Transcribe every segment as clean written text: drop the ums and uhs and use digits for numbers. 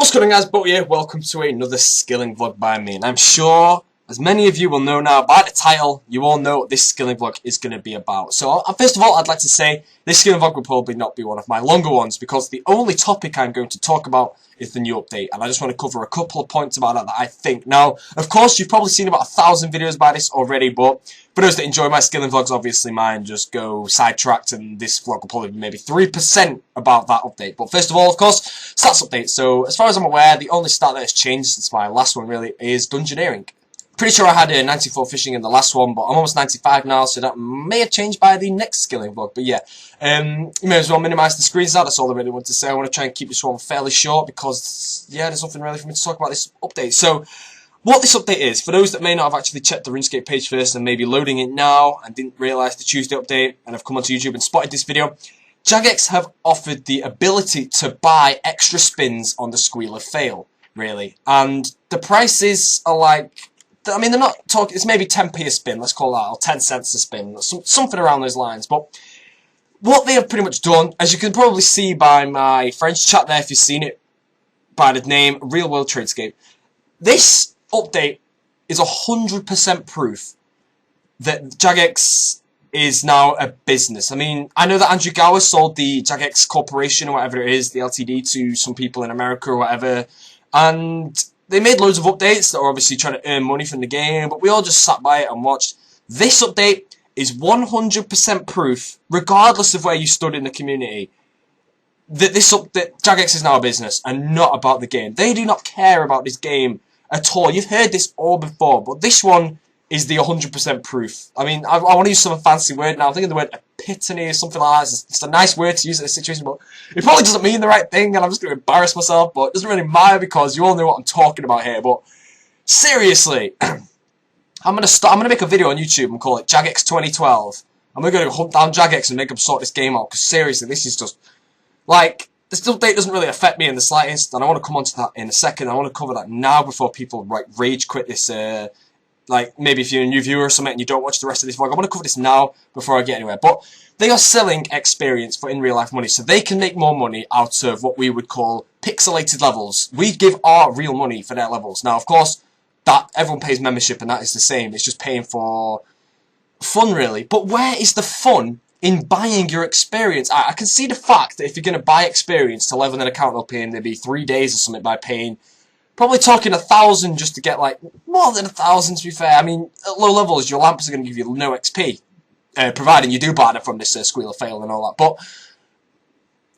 What's going on, guys? But yeah, welcome to another skilling vlog by me, and I'm sure as many of you will know now by the title, you all know what this skilling vlog is going to be about. So first of all, I'd like to say this skilling vlog will probably not be one of my longer ones because the only topic I'm going to talk about is the new update, and I just want to cover a couple of points about that I think. Now, of course, you've probably seen about 1,000 videos by this already, but for those that enjoy my skilling vlogs, obviously mine just go sidetracked, and this vlog will probably be maybe 3% about that update. But first of all, of course, stats update. So as far as I'm aware, the only stat that has changed since my last one really is dungeoneering. Pretty sure I had 94 fishing in the last one, but I'm almost 95 now, so that may have changed by the next skilling vlog. But yeah, you may as well minimise the screen size. That's all I really want to say. I want to try and keep this one fairly short because, yeah, there's nothing really for me to talk about this update. So, what this update is, for those that may not have actually checked the RuneScape page first and maybe loading it now and didn't realise the Tuesday update and have come onto YouTube and spotted this video, Jagex have offered the ability to buy extra spins on the Squeal of Fail, really. And the prices are like, I mean, they're not talking, it's maybe 10p a spin, let's call that, or 10 cents a spin, something around those lines. But what they have pretty much done, as you can probably see by my French chat there, if you've seen it, by the name Real World Tradescape, this update is 100% proof that Jagex is now a business. I mean, I know that Andrew Gower sold the Jagex Corporation, or whatever it is, the LTD, to some people in America or whatever, and they made loads of updates that are obviously trying to earn money from the game, but we all just sat by it and watched. This update is 100% proof, regardless of where you stood in the community, that that Jagex is now a business and not about the game. They do not care about this game at all. You've heard this all before, but this one is the 100% proof. I mean, I want to use some fancy word now. I'm thinking the word epitome or something like that. It's a nice word to use in this situation, but it probably doesn't mean the right thing, and I'm just going to embarrass myself, but it doesn't really matter because you all know what I'm talking about here. But seriously, I'm gonna make a video on YouTube and call it Jagex 2012. I'm going to go hunt down Jagex and make them sort this game out, because seriously, this is just, like, this update doesn't really affect me in the slightest, and I want to come on to that in a second. I want to cover that now before people rage quit this, like, maybe if you're a new viewer or something and you don't watch the rest of this vlog, I want to cover this now before I get anywhere. But they are selling experience for in real life money, so they can make more money out of what we would call pixelated levels. We give our real money for their levels. Now, of course, that everyone pays membership, and that is the same. It's just paying for fun, really. But where is the fun in buying your experience? I can see the fact that if you're going to buy experience to level an account up in maybe 3 days or something by paying, probably talking 1,000 just to get, like, more than 1,000 to be fair. I mean, at low levels, your lamps are going to give you no XP, providing you do buy them from this Squeal of Fail and all that. But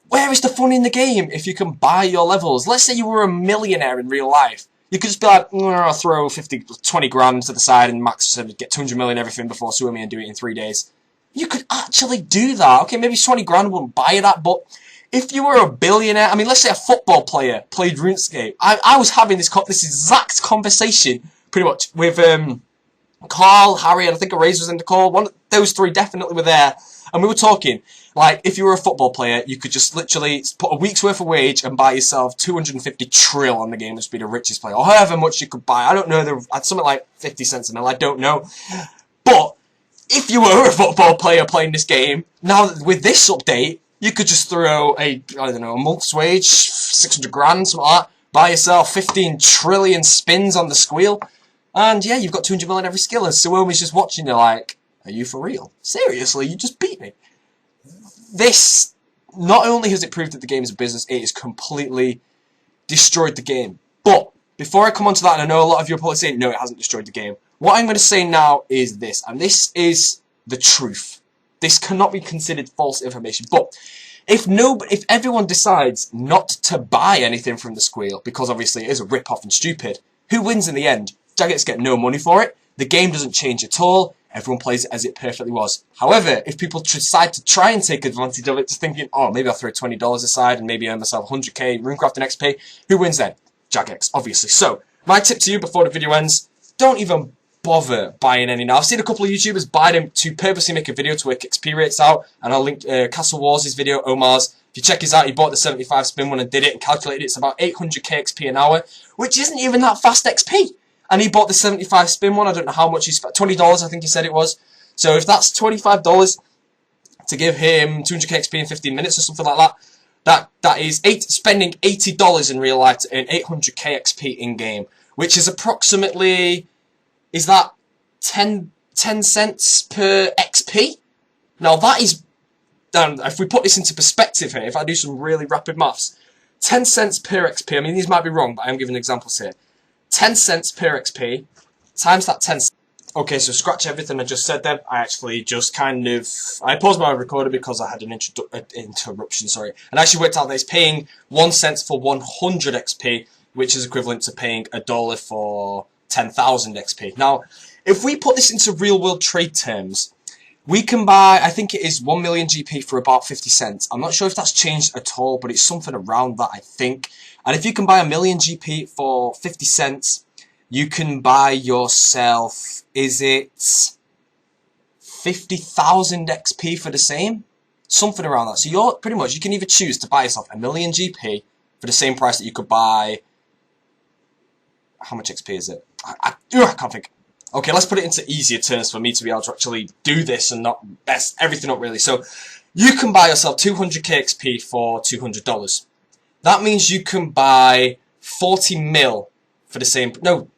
where is the fun in the game if you can buy your levels? Let's say you were a millionaire in real life. You could just be like, I'll throw 20 grand to the side and max get 200 million everything before suing me and do it in 3 days. You could actually do that. Okay, maybe 20 grand wouldn't buy that, but if you were a billionaire, I mean, let's say a football player played RuneScape. I was having this exact conversation, pretty much, with Carl, Harry, and I think Erase was in the call. One of those three definitely were there. And we were talking, like, if you were a football player, you could just literally put a week's worth of wage and buy yourself 250 trill on the game, just be the richest player. Or however much you could buy. I don't know, there was something like 50 cents a mil, I don't know. But if you were a football player playing this game, now with this update, you could just throw I don't know, a month's wage, 600 grand, something like that, buy yourself 15 trillion spins on the Squeal, and yeah, you've got 200 million every skill, and Suomi's just watching you like, are you for real? Seriously, you just beat me. This, not only has it proved that the game is a business, it has completely destroyed the game. But, before I come on to that, and I know a lot of you are probably saying, no, it hasn't destroyed the game, what I'm going to say now is this, and this is the truth. This cannot be considered false information, but if everyone decides not to buy anything from the Squeal, because obviously it is a rip-off and stupid, who wins in the end? Jagex get no money for it, the game doesn't change at all, everyone plays it as it perfectly was. However, if people decide to try and take advantage of it, just thinking, oh, maybe I'll throw $20 aside and maybe earn myself 100k, Runecraft and XP, who wins then? Jagex, obviously. So, my tip to you before the video ends, don't even bother buying any now. I've seen a couple of YouTubers buy them to purposely make a video to work XP rates out, and I'll link Castle Wars' video, Omar's. If you check his out, he bought the 75 spin one and did it and calculated it's about 800k XP an hour, which isn't even that fast XP. And he bought the 75 spin one, I don't know how much he spent, $20 I think he said it was. So if that's $25 to give him 200k XP in 15 minutes or something like that, That is spending $80 in real life to earn 800k XP in game, which is approximately, is that 10 cents per XP? Now that is, if we put this into perspective here, if I do some really rapid maths, 10 cents per XP, I mean these might be wrong, but I'm giving examples here. 10 cents per XP times that 10 cents. Okay, so scratch everything I just said then. I actually just I paused my recorder because I had an interruption, sorry. And I actually worked out that it's paying 1 cent for 100 XP, which is equivalent to paying $1 for 10,000 XP. Now, if we put this into real world trade terms, we can buy, I think it is 1 million GP for about 50 cents. I'm not sure if that's changed at all, but it's something around that, I think. And if you can buy 1 million GP for 50 cents, you can buy yourself, is it 50,000 XP for the same? Something around that. So you're pretty much, you can either choose to buy yourself 1 million GP for the same price that you could buy, how much XP is it? I can't think. Okay, let's put it into easier terms for me to be able to actually do this and not mess everything up really. So you can buy yourself 200k XP for $200. That means you can buy 40 mil for the same, no,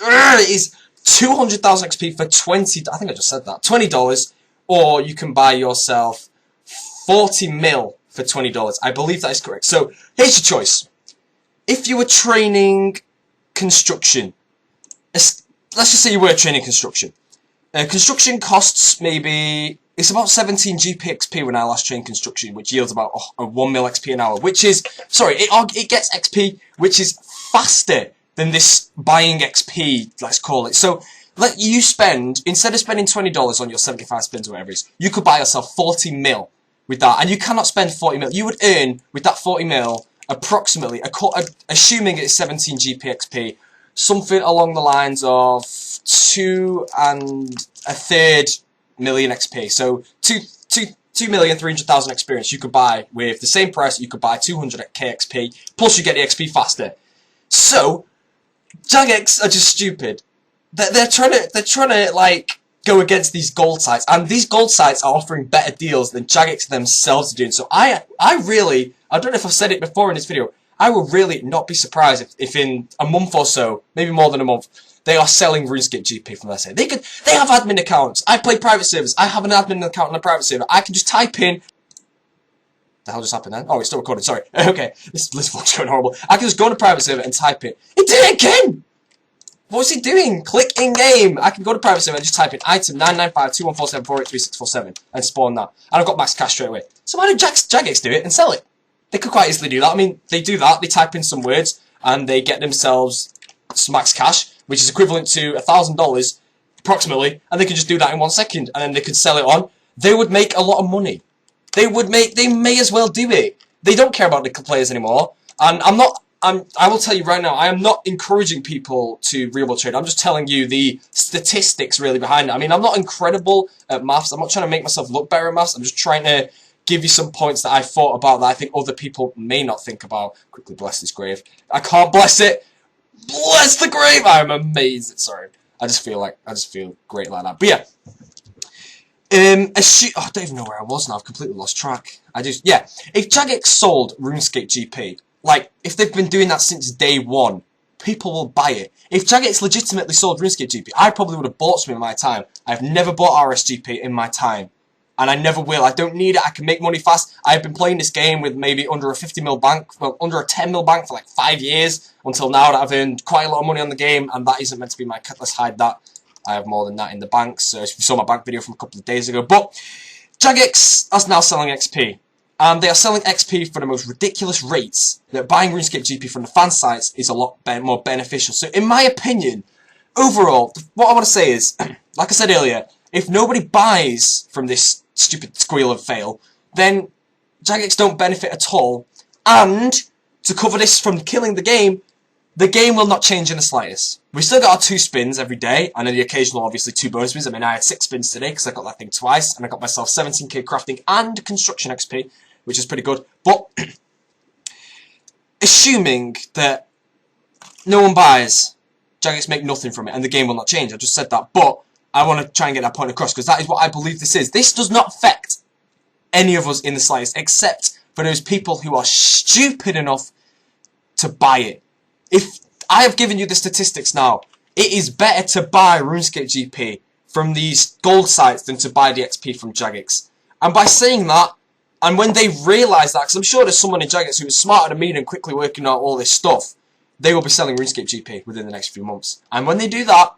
it is 200,000 XP for 20, I think I just said that, $20, or you can buy yourself 40 mil for $20. I believe that is correct. So here's your choice. If you were training construction, let's just say you were training construction. Construction costs maybe, it's about 17 GP when I last trained construction, which yields about 1 mil XP an hour, which is, sorry, it gets XP, which is faster than this buying XP, let's call it. So, let you spend, instead of spending $20 on your 75 spins or whatever it is, you could buy yourself 40 mil with that, and you cannot spend 40 mil. You would earn, with that 40 mil, approximately, assuming it's 17 GP XP, something along the lines of 2.3 million XP. So 2,300,000 experience you could buy with the same price that you could buy 200k XP, plus you get the XP faster. So Jagex are just stupid. They're trying to like go against these gold sites, and these gold sites are offering better deals than Jagex themselves are doing. So I don't know if I've said it before in this video, I will really not be surprised if in a month or so, maybe more than a month, they are selling RuneScape GP from their side. They have admin accounts. I play private servers. I have an admin account on a private server. I can just type in. The hell just happened then? Oh, it's still recording. Sorry. Okay, this vlog's going horrible. I can just go on a private server and type it. It did it again. What's he doing? Click in game. I can go to private server and just type in item 9952147483647 and spawn that, and I've got max cash straight away. So why don't Jagex do it and sell it? They could quite easily do that. I mean, they do that. They type in some words and they get themselves some max cash, which is equivalent to $1,000 approximately, and they could just do that in 1 second, and then they could sell it on. They would make a lot of money. They may as well do it. They don't care about the players anymore, and I will tell you right now, I am not encouraging people to real world trade. I'm just telling you the statistics really behind it. I mean, I'm not incredible at maths. I'm not trying to make myself look better at maths. I'm just trying to give you some points that I thought about that I think other people may not think about. Quickly bless this grave. I can't bless it. Bless the grave! I'm amazed. Sorry. I just feel great like that. But yeah. I don't even know where I was now. I've completely lost track. If Jagex sold RuneScape GP, like, if they've been doing that since day one, people will buy it. If Jagex legitimately sold RuneScape GP, I probably would have bought some in my time. I've never bought RSGP in my time. And I never will. I don't need it. I can make money fast. I've been playing this game with maybe under a 50 mil bank, well, under a 10 mil bank for like 5 years, until now that I've earned quite a lot of money on the game, and that isn't meant to be my cut. Let's hide that. I have more than that in the bank, so if you saw my bank video from a couple of days ago. But Jagex is now selling XP, and they are selling XP for the most ridiculous rates that buying RuneScape GP from the fan sites is a lot more beneficial. So in my opinion, overall, what I want to say is, like I said earlier, if nobody buys from this stupid squeal of fail, then Jagex don't benefit at all, and to cover this from killing the game will not change in the slightest. We still got our 2 spins every day, and then the occasional, obviously, 2 bonus spins. I mean, I had 6 spins today, because I got that thing twice, and I got myself 17k crafting and construction XP, which is pretty good. But, assuming that no one buys, Jagex make nothing from it, and the game will not change. I just said that, but I want to try and get that point across, because that is what I believe this is. This does not affect any of us in the slightest, except for those people who are stupid enough to buy it. If I have given you the statistics now, it is better to buy RuneScape GP from these gold sites than to buy the XP from Jagex. And by saying that, and when they realise that, because I'm sure there's someone in Jagex who is smarter than me and quickly working out all this stuff, they will be selling RuneScape GP within the next few months. And when they do that,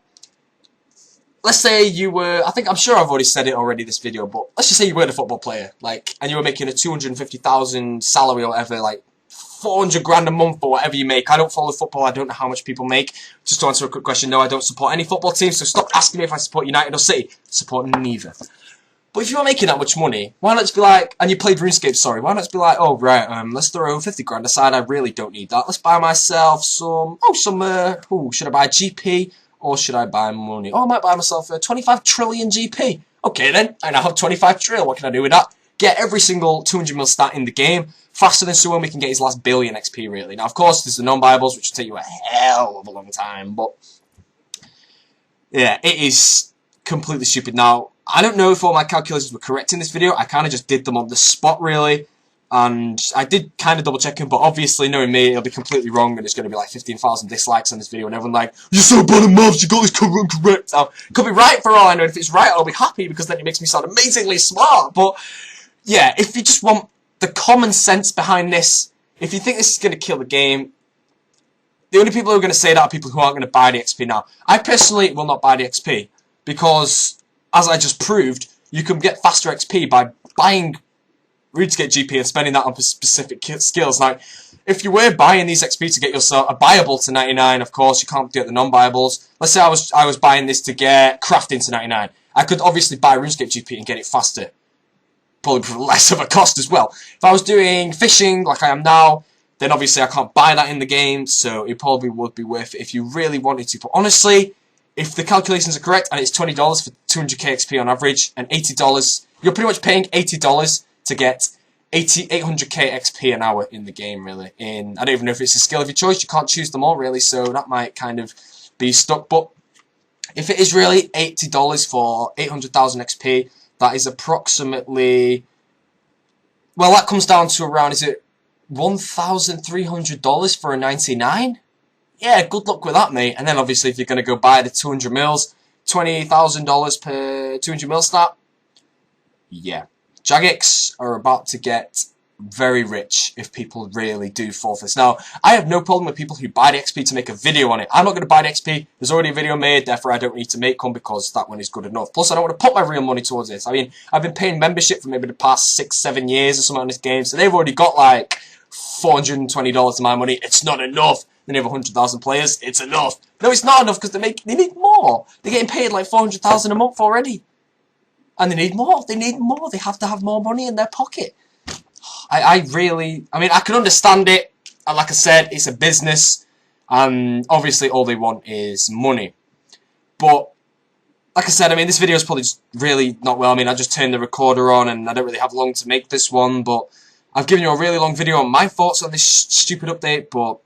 let's say you were, I'm sure I've already said it already in this video, but let's just say you were a football player, like, and you were making a 250,000 salary or whatever, like 400 grand a month or whatever you make. I don't follow football, I don't know how much people make. Just to answer a quick question, no, I don't support any football team, so stop asking me if I support United or City. I support neither. But if you're making that much money, why not just be like, and you played RuneScape, sorry, why not just be like, oh right, let's throw 50 grand aside, I really don't need that. Let's buy myself some, should I buy GP or should I buy money? Oh, I might buy myself a 25 trillion GP. Okay then, I now have 25 trillion, what can I do with that? Get every single 200 mil stat in the game, faster than Suwon can get his last billion XP really. Now of course there's the non-Bibles, which will take you a hell of a long time, but yeah, it is completely stupid. Now, I don't know if all my calculations were correct in this video. I kind of just did them on the spot, really. And I did kind of double check them, but obviously, knowing me, it'll be completely wrong, and it's going to be like 15,000 dislikes on this video, and everyone like, you're so bad at maths, you got this correct. Now, it could be right for all I know, and if it's right, I'll be happy, because then it makes me sound amazingly smart. But, yeah, if you just want the common sense behind this, if you think this is going to kill the game, the only people who are going to say that are people who aren't going to buy the XP now. I personally will not buy the XP, because, as I just proved, you can get faster XP by buying RuneScape GP and spending that on specific skills. Now, if you were buying these XP to get yourself a buyable to 99, of course, you can't get the non-buyables. Let's say I was buying this to get crafting to 99. I could obviously buy RuneScape GP and get it faster, probably for less of a cost as well. If I was doing fishing like I am now, then obviously I can't buy that in the game, so it probably would be worth it if you really wanted to. But honestly, if the calculations are correct, and it's $20 for 200k XP on average, and $80, you're pretty much paying $80 to get 800k XP an hour in the game, really. I don't even know if it's a skill of your choice, you can't choose them all, really, so that might kind of be stuck. But if it is really $80 for 800,000 XP, that is approximately, well, that comes down to around, is it $1,300 for a 99? Yeah, good luck with that, mate. And then obviously if you're going to go buy the 200 mils, $20,000 per 200 mil stat, yeah. Jagex are about to get very rich if people really do fall for this. Now, I have no problem with people who buy the XP to make a video on it. I'm not going to buy the XP. There's already a video made, therefore I don't need to make one because that one is good enough. Plus, I don't want to put my real money towards this. I mean, I've been paying membership for maybe the past 6-7 years or something on this game, so they've already got like $420 of my money. It's not enough. Then you have 100,000 players. It's enough. No, it's not enough because they need more. They're getting paid like 400,000 a month already. And they need more. They need more. They have to have more money in their pocket. I mean, I can understand it. Like I said, it's a business. And obviously all they want is money. But, like I said, I mean, this video is probably just really not well. I mean, I just turned the recorder on and I don't really have long to make this one. But I've given you a really long video on my thoughts on this stupid update. But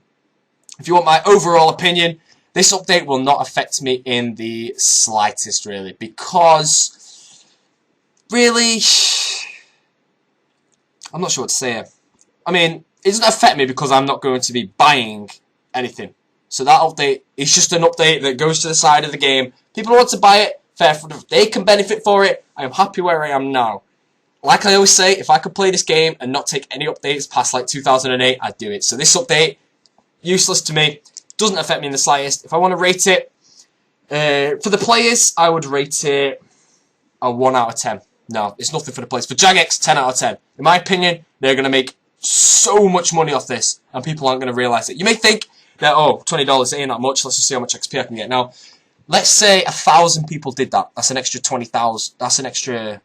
if you want my overall opinion, this update will not affect me in the slightest, really. Because really, I'm not sure what to say. I mean, it doesn't affect me because I'm not going to be buying anything. So that update is just an update that goes to the side of the game. People want to buy it, fair for them. They can benefit for it. I am happy where I am now. Like I always say, if I could play this game and not take any updates past like 2008, I'd do it. So this update, useless to me, doesn't affect me in the slightest. If I want to rate it, for the players, I would rate it a 1 out of 10. No, it's nothing for the players. For Jagex, 10 out of 10. In my opinion, they're going to make so much money off this, and people aren't going to realise it. You may think that, oh, $20 ain't that much, let's just see how much XP I can get. Now, let's say 1,000 people did that. That's an extra 20,000. That's an extra,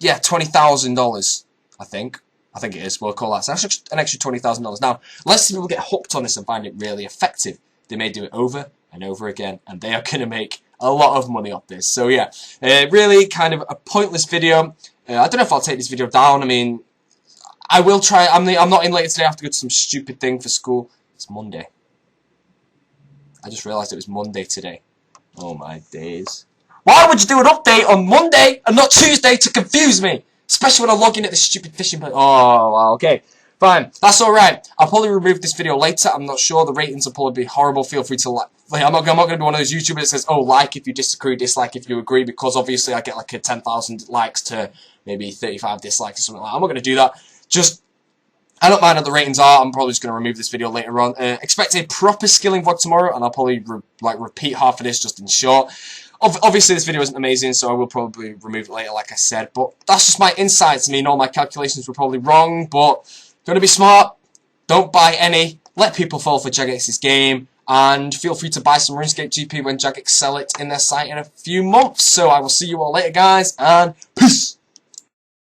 yeah, $20,000, I think. I think it is. We'll call that. So that's an extra $20,000. Now, let's see people get hooked on this and find it really effective. They may do it over and over again, and they are going to make a lot of money off this. So yeah, really kind of a pointless video. I don't know if I'll take this video down. I mean, I will try. I'm not in later today. I have to go to some stupid thing for school. It's Monday. I just realised it was Monday today. Oh my days. Why would you do an update on Monday and not Tuesday to confuse me? Especially when I log in at this stupid fishing place. Oh, wow, okay. Fine. That's alright. I'll probably remove this video later. I'm not sure. The ratings will probably be horrible. Feel free to like. I'm not going to be one of those YouTubers that says, oh, like if you disagree, dislike if you agree, because obviously I get like a 10,000 likes to maybe 35 dislikes or something like that. I'm not going to do that. Just, I don't mind what the ratings are. I'm probably just going to remove this video later on. Expect a proper skilling vlog tomorrow, and I'll probably repeat half of this just in short. Obviously, this video isn't amazing, so I will probably remove it later, like I said. But that's just my insights. I mean, all my calculations were probably wrong, but gonna be smart. Don't buy any. Let people fall for Jagex's game, and feel free to buy some RuneScape GP when Jagex sell it in their site in a few months. So I will see you all later, guys, and peace.